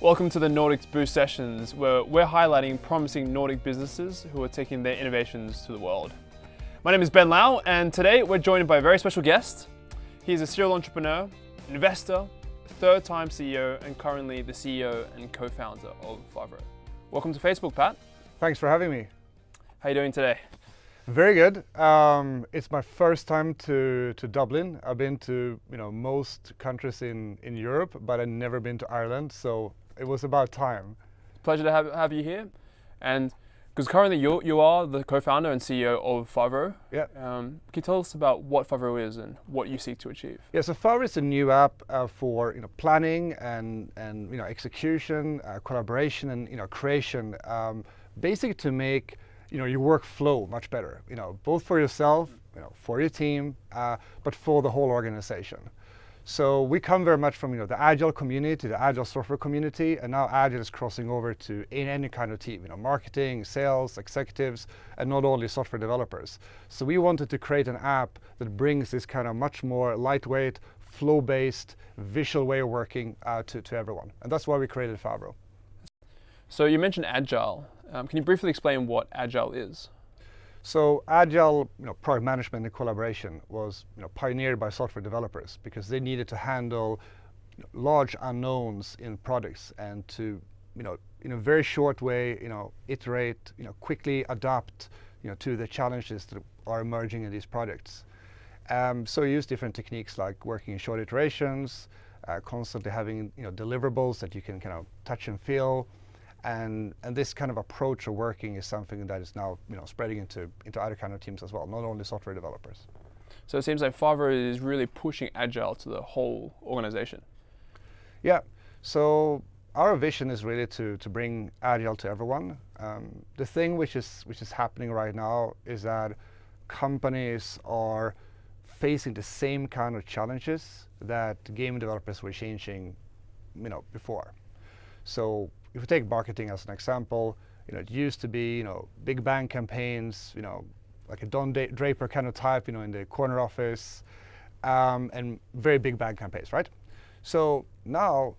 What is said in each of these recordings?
Welcome to the Nordics Boost Sessions, where we're highlighting promising Nordic businesses who are taking their innovations to the world. My name is Ben Lau, and today we're joined by a very special guest. He's a serial entrepreneur, investor, third-time CEO, and currently the CEO and co-founder of Favro. Welcome to Facebook, Pat. Thanks for having me. How are you doing today? Very good. It's my first time to Dublin. I've been to most countries in Europe, but I've never been to Ireland, so it was about time. Pleasure to have you here, and because currently you are the co-founder and CEO of Favro. Yeah. Can you tell us about what Favro is and what you seek to achieve? Yeah. So Favro is a new app for planning and execution, collaboration, and creation, basically to make your workflow much better. Both for yourself, for your team, but for the whole organization. So we come very much from the agile community, the agile software community, and now agile is crossing over to any kind of team, marketing, sales, executives, and not only software developers. So we wanted to create an app that brings this kind of much more lightweight, flow-based, visual way of working to everyone, and that's why we created Favro. So you mentioned agile. Can you briefly explain what agile is? So agile, product management and collaboration was pioneered by software developers because they needed to handle large unknowns in products and to in a very short way iterate, quickly adapt to the challenges that are emerging in these products. So we use different techniques like working in short iterations, constantly having deliverables that you can kind of touch and feel. And this kind of approach of working is something that is now spreading into other kind of teams as well, not only software developers. So it seems like Favro is really pushing agile to the whole organization. Yeah. So our vision is really to bring agile to everyone. The thing which is happening right now is that companies are facing the same kind of challenges that game developers were changing before. So if we take marketing as an example, it used to be big bang campaigns, like a Don Draper kind of type, in the corner office, and very big bang campaigns, right? So now,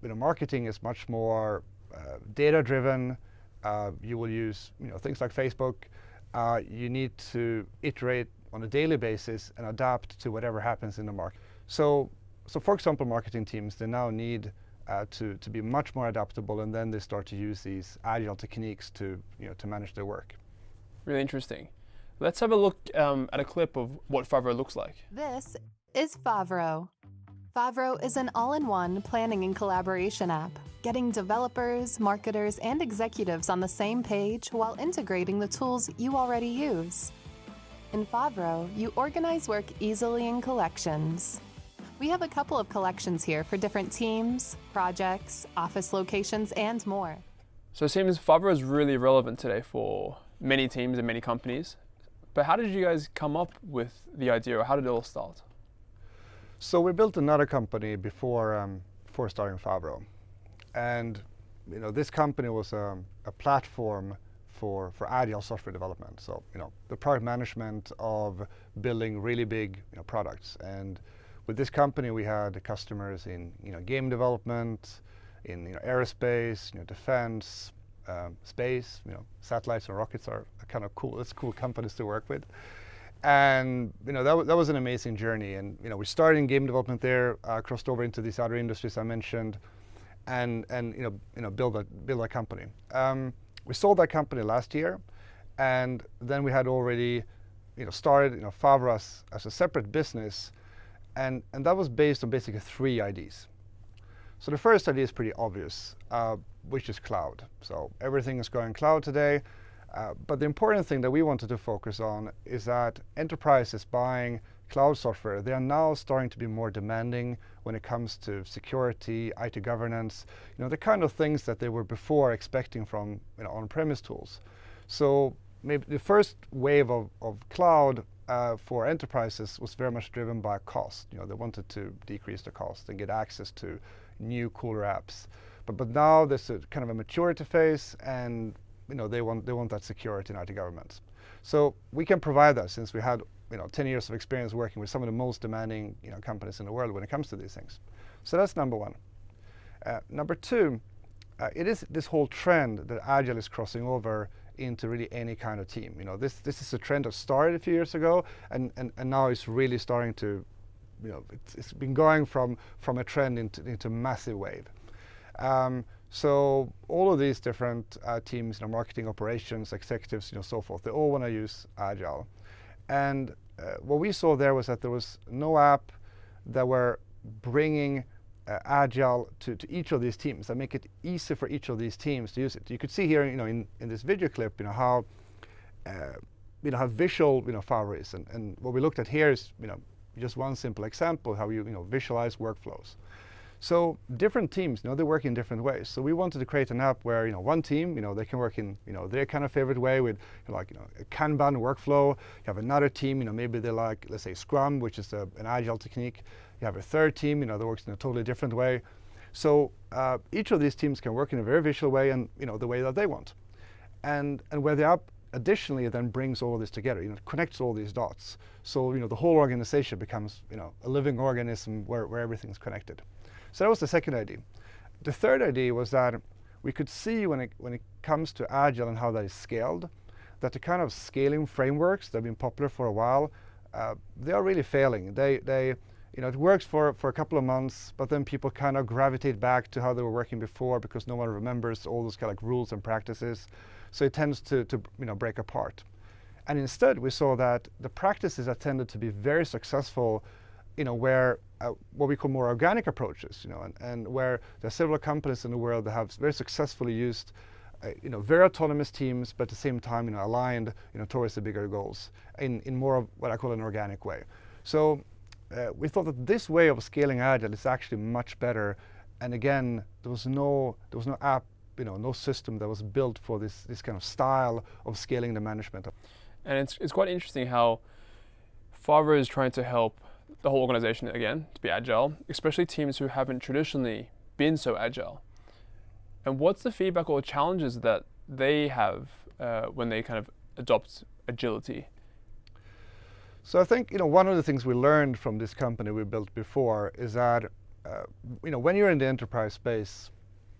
marketing is much more data-driven. You will use things like Facebook. You need to iterate on a daily basis and adapt to whatever happens in the market. So for example, marketing teams, they now need to be much more adaptable, and then they start to use these agile techniques to manage their work. Really interesting. Let's have a look at a clip of what Favro looks like. This is Favro. Favro is an all-in-one planning and collaboration app, getting developers, marketers, and executives on the same page while integrating the tools you already use. In Favro, you organize work easily in collections. We have a couple of collections here for different teams, projects, office locations, and more. So it seems Favro is really relevant today for many teams and many companies. But how did you guys come up with the idea, or how did it all start? So we built another company before starting Favro. And this company was a platform for agile software development. So the product management of building really big products. And with this company, we had customers in game development, in aerospace, defense, space. Satellites and rockets are kind of cool. It's cool companies to work with, and that was an amazing journey. And we started in game development there, crossed over into these other industries I mentioned, and build a company. We sold that company last year, and then we had already started Favro as a separate business. And that was based on basically 3 ideas. So the first idea is pretty obvious, which is cloud. So everything is going cloud today. But the important thing that we wanted to focus on is that enterprises buying cloud software, they are now starting to be more demanding when it comes to security, IT governance, the kind of things that they were before expecting from on-premise tools. So maybe the first wave of cloud for enterprises was very much driven by cost. They wanted to decrease the cost and get access to new, cooler apps. But now there's a kind of a maturity phase, and they want that security in IT governments. So we can provide that, since we had 10 years of experience working with some of the most demanding companies in the world when it comes to these things. So that's number one. Number two, it is this whole trend that Agile is crossing over into really any kind of team. This is a trend that started a few years ago, and now it's really starting to, it's been going from a trend into a massive wave. So all of these different teams, marketing, operations, executives, so forth, they all want to use Agile. And what we saw there was that there was no app that were bringing Agile to each of these teams and make it easy for each of these teams to use it. You could see here, in this video clip, how visual, Favro is, and what we looked at here is, just one simple example how you visualize workflows. So different teams, they work in different ways. So we wanted to create an app where one team, they can work in their kind of favorite way with a Kanban workflow. You have another team, maybe they like, let's say, Scrum, which is an agile technique. You have a third team, that works in a totally different way. So each of these teams can work in a very visual way and the way that they want. And where the app additionally then brings all of this together, connects all these dots. So the whole organization becomes a living organism where everything's connected. So that was the second idea. The third idea was that we could see when it comes to Agile and how that is scaled, that the kind of scaling frameworks that have been popular for a while, they are really failing. It works for a couple of months, but then people kind of gravitate back to how they were working before because no one remembers all those kind of rules and practices. So it tends to break apart. And instead, we saw that the practices that tended to be very successful, where what we call more organic approaches, and where there are several companies in the world that have very successfully used, very autonomous teams, but at the same time, aligned, towards the bigger goals in more of what I call an organic way. So we thought that this way of scaling Agile is actually much better. And again, there was no app, no system that was built for this kind of style of scaling the management. And it's quite interesting how Favro is trying to help the whole organization again to be agile, especially teams who haven't traditionally been so agile. And what's the feedback or challenges that they have when they kind of adopt agility? So I think one of the things we learned from this company we built before is that when you're in the enterprise space,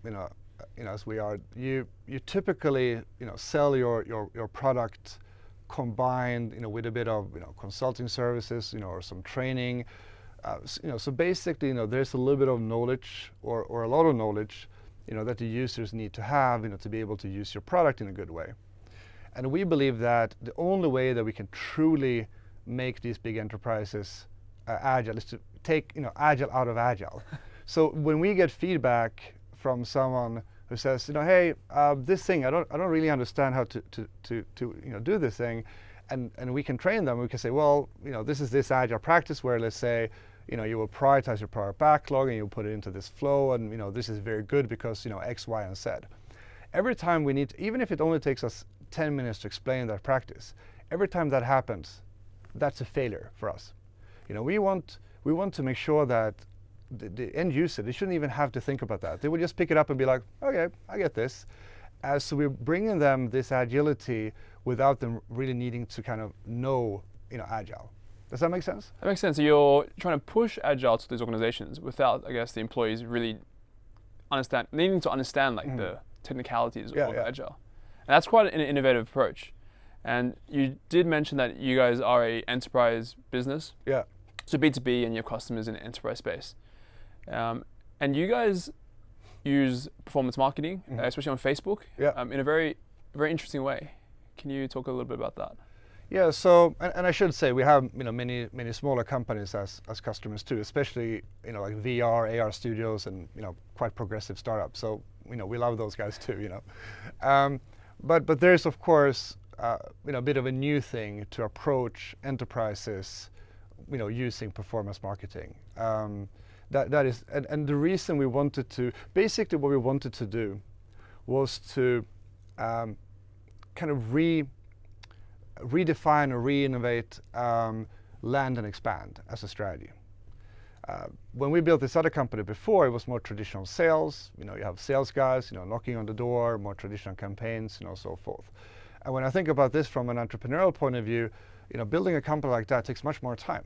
as we are, you typically sell your product combined with a bit of consulting services or some training. So basically there's a little bit of knowledge or a lot of knowledge that the users need to have to be able to use your product in a good way. And we believe that the only way that we can truly make these big enterprises agile is to take agile out of agile. So when we get feedback from someone who says, hey, this thing, I don't really understand how to do this thing, and we can train them. We can say, well, this is this agile practice where, let's say, you will prioritize your product backlog and you'll put it into this flow, and this is very good because X, Y, and Z. Every time we need, even if it only takes us 10 minutes to explain that practice, every time that happens, that's a failure for us. We want to make sure that the end user, they shouldn't even have to think about that. They would just pick it up and be like, okay, I get this. So we're bringing them this agility without them really needing to kind of know, agile. Does that make sense? That makes sense. So you're trying to push agile to these organizations without, I guess, the employees really needing to understand like the technicalities of agile. And that's quite an innovative approach. And you did mention that you guys are a enterprise business. Yeah. So B2B and your customers in the enterprise space. And you guys use performance marketing, especially on Facebook, in a very, very interesting way. Can you talk a little bit about that? Yeah. So, and I should say we have many smaller companies as customers too, especially like VR, AR studios, and quite progressive startups. So we love those guys too. But there's of course a bit of a new thing to approach enterprises, using performance marketing. That is, and the reason we wanted to, basically what we wanted to do was to kind of redefine or re-innovate land and expand as a strategy. When we built this other company before, it was more traditional sales. You have sales guys, knocking on the door, more traditional campaigns, so forth. And when I think about this from an entrepreneurial point of view, building a company like that takes much more time.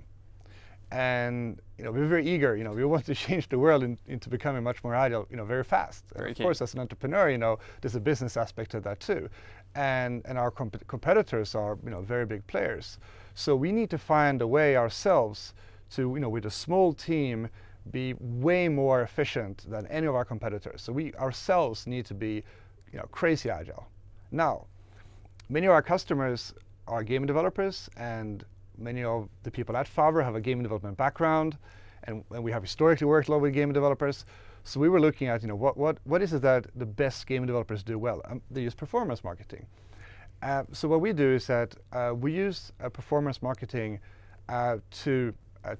And we're very eager. We want to change the world into becoming much more agile. Very fast. And of course, as an entrepreneur, there's a business aspect to that too. And our competitors are very big players. So we need to find a way ourselves to with a small team be way more efficient than any of our competitors. So we ourselves need to be crazy agile. Now, many of our customers are game developers, and many of the people at Favro have a game development background, and we have historically worked a lot with game developers. So we were looking at what is it that the best game developers do well? They use performance marketing. So what we do is that we use performance marketing to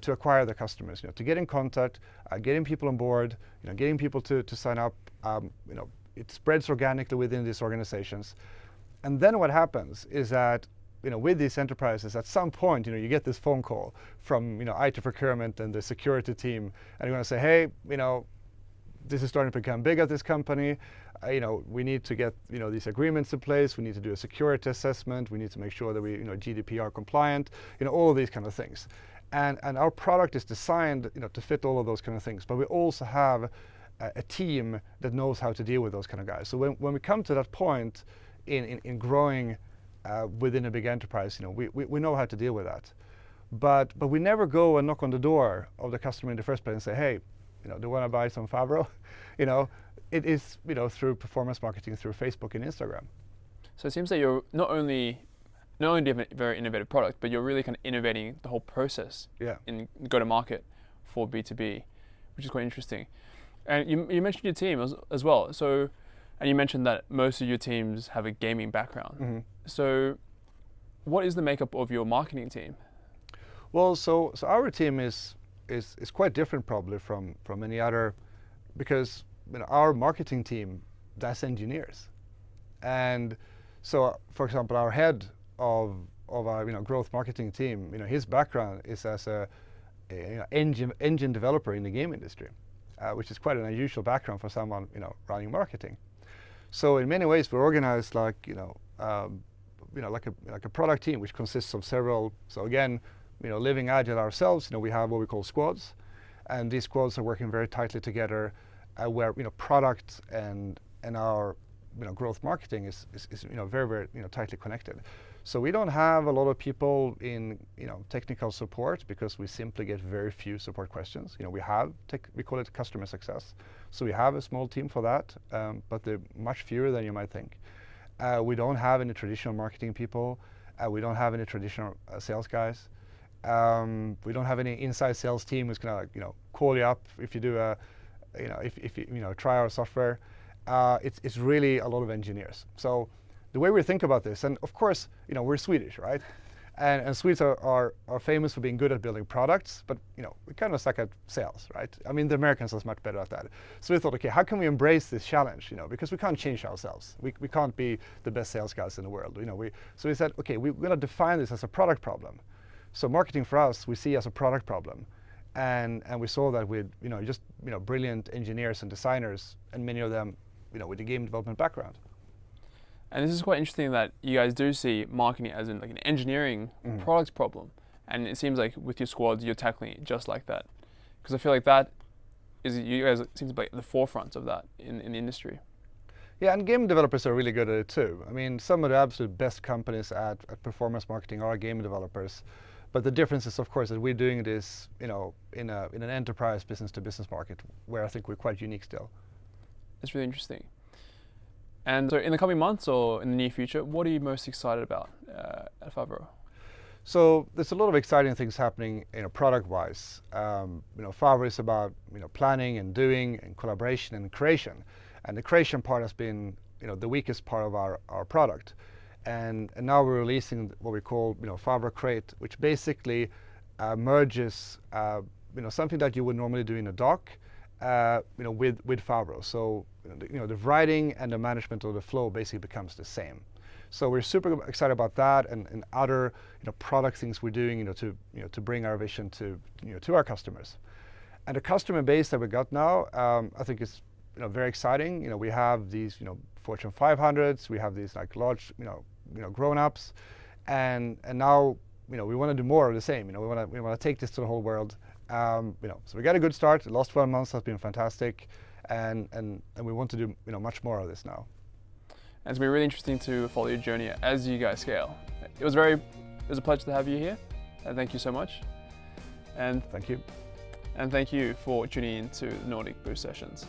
acquire the customers, to get in contact, getting people on board, getting people to sign up. It spreads organically within these organizations. And then what happens is that with these enterprises, at some point, you get this phone call from IT procurement and the security team, and you're going to say, hey, this is starting to become big at this company. We need to get these agreements in place. We need to do a security assessment. We need to make sure that we GDPR compliant. All of these kind of things. And our product is designed to fit all of those kind of things. But we also have a team that knows how to deal with those kind of guys. So when we come to that point in growing within a big enterprise, we know how to deal with that. But we never go and knock on the door of the customer in the first place and say, hey, do you want to buy some Favro? It is through performance marketing, through Facebook and Instagram. So it seems that you're not only do you have a very innovative product, but you're really kind of innovating the whole process in go-to-market for B2B, which is quite interesting. And you mentioned your team as well. So, and you mentioned that most of your teams have a gaming background. Mm-hmm. So what is the makeup of your marketing team? Well, so our team is quite different probably from any other, because our marketing team, that's engineers. And so, for example, our head of our growth marketing team, his background is as a engine developer in the game industry, which is quite an unusual background for someone running marketing. So in many ways, we're organized like like a product team, which consists of several. So again, living agile ourselves, we have what we call squads, and these squads are working very tightly together, where product and our growth marketing is very, very tightly connected. So we don't have a lot of people in technical support, because we simply get very few support questions. We call it customer success. So we have a small team for that, but they're much fewer than you might think. We don't have any traditional marketing people. We don't have any traditional sales guys. We don't have any inside sales team who's gonna call you up if you do if you try our software. It's really a lot of engineers. So the way we think about this, and of course we're Swedish, right? And Swedes are famous for being good at building products, but we kind of suck at sales, right? I mean, the Americans are much better at that. So we thought, okay, how can we embrace this challenge? Because we can't change ourselves. We can't be the best sales guys in the world. So we said, okay, we're going to define this as a product problem. So marketing for us, we see as a product problem, and we saw that with just brilliant engineers and designers, and many of them with a game development background. And this is quite interesting that you guys do see marketing as in like an engineering product problem, and it seems like with your squads you're tackling it just like that, because I feel like that is, you guys seem to be at the forefront of that in the industry. Yeah, and game developers are really good at it too. I mean, some of the absolute best companies at performance marketing are game developers, but the difference is, of course, that we're doing this in an enterprise business-to-business market, where I think we're quite unique still. It's really interesting. And so in the coming months or in the near future, what are you most excited about at Favro? So there's a lot of exciting things happening product-wise. Favro is about planning and doing and collaboration and creation. And the creation part has been the weakest part of our product. And now we're releasing what we call Favro Create, which basically merges something that you would normally do in a doc with Favro. So the writing and the management of the flow basically becomes the same. So we're super excited about that, and other product things we're doing to bring our vision to our customers. And the customer base that we got now, I think is very exciting. We have these Fortune 500s, we have these like large grown-ups, and now we want to do more of the same. We want to take this to the whole world. So we got a good start. The last 12 months has been fantastic, and we want to do much more of this now. And it's been really interesting to follow your journey as you guys scale. It was a pleasure to have you here, and thank you so much. And thank you. And thank you for tuning in to the Nordic Boost Sessions.